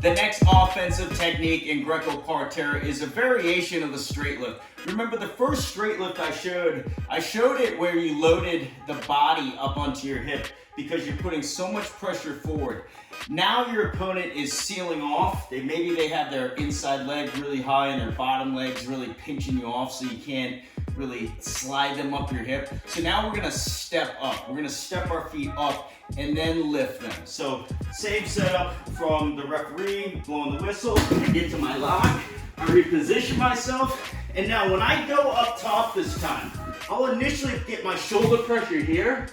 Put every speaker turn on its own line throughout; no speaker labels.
The next offensive technique in Greco Terre is a variation of the straight lift. Remember the first straight lift I showed it where you loaded the body up onto your hip because you're putting so much pressure forward. Now your opponent is sealing off. Maybe they have their inside leg really high and their bottom leg's really pinching you off so you can't really slide them up your hip. So now we're gonna step up. We're gonna step our feet up and then lift them. So same setup from the referee, blowing the whistle, I get to my lock, I reposition myself, and now when I go up top this time, I'll initially get my shoulder pressure here.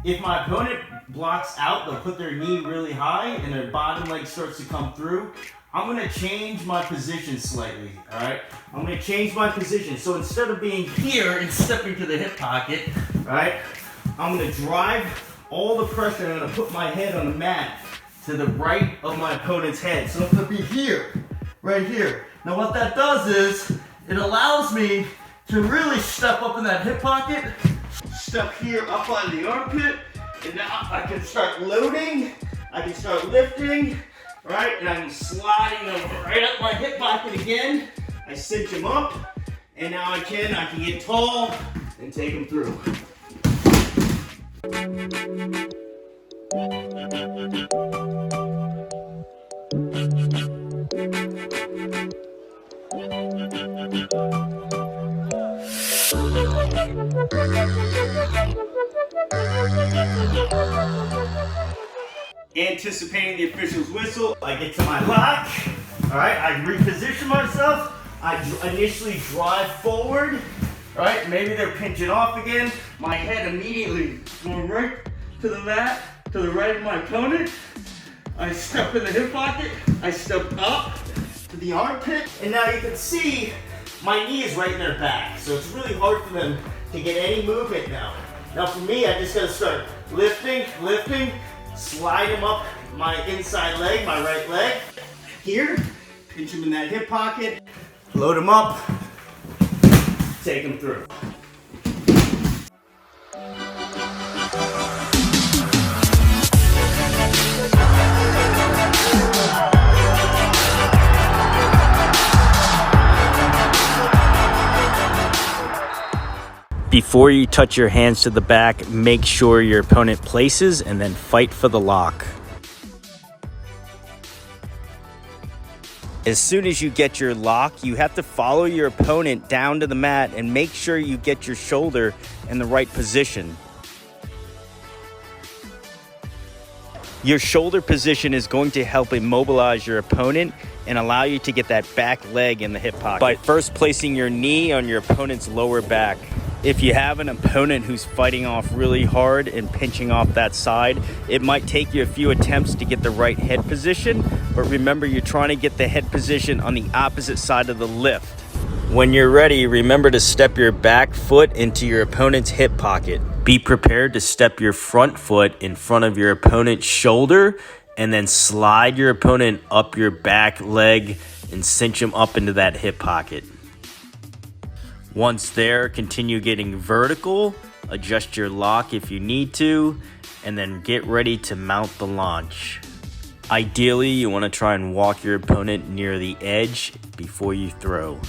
If my opponent blocks out, they'll put their knee really high and their bottom leg starts to come through. I'm gonna change my position slightly, all right? I'm gonna change my position. So instead of being here and stepping to the hip pocket, all right, I'm gonna drive all the pressure and I'm gonna put my head on the mat to the right of my opponent's head. So I'm gonna be here, right here. Now what that does is, it allows me to really step up in that hip pocket, step here up on the armpit, and now I can start loading, I can start lifting, right? And I'm sliding them right up my hip pocket again. I cinch them up, and now I can get tall and take them through. Anticipating the official's whistle, I get to my lock, all right, I reposition myself, I initially drive forward, all right, maybe they're pinching off again, my head immediately going right to the mat, to the right of my opponent, I step in the hip pocket, I step up to the armpit, and now you can see my knee is right in their back, so it's really hard for them to get any movement now. Now for me, I just gotta start lifting, slide them up my inside leg, my right leg. Here, pinch them in that hip pocket, load them up, take them through.
Before you touch your hands to the back, make sure your opponent places and then fight for the lock. As soon as you get your lock, you have to follow your opponent down to the mat and make sure you get your shoulder in the right position. Your shoulder position is going to help immobilize your opponent and allow you to get that back leg in the hip pocket by first placing your knee on your opponent's lower back. If you have an opponent who's fighting off really hard and pinching off that side, it might take you a few attempts to get the right head position, but remember you're trying to get the head position on the opposite side of the lift. When you're ready, remember to step your back foot into your opponent's hip pocket. Be prepared to step your front foot in front of your opponent's shoulder and then slide your opponent up your back leg and cinch him up into that hip pocket. Once there, continue getting vertical, adjust your lock if you need to, and then get ready to mount the launch. Ideally, you want to try and walk your opponent near the edge before you throw.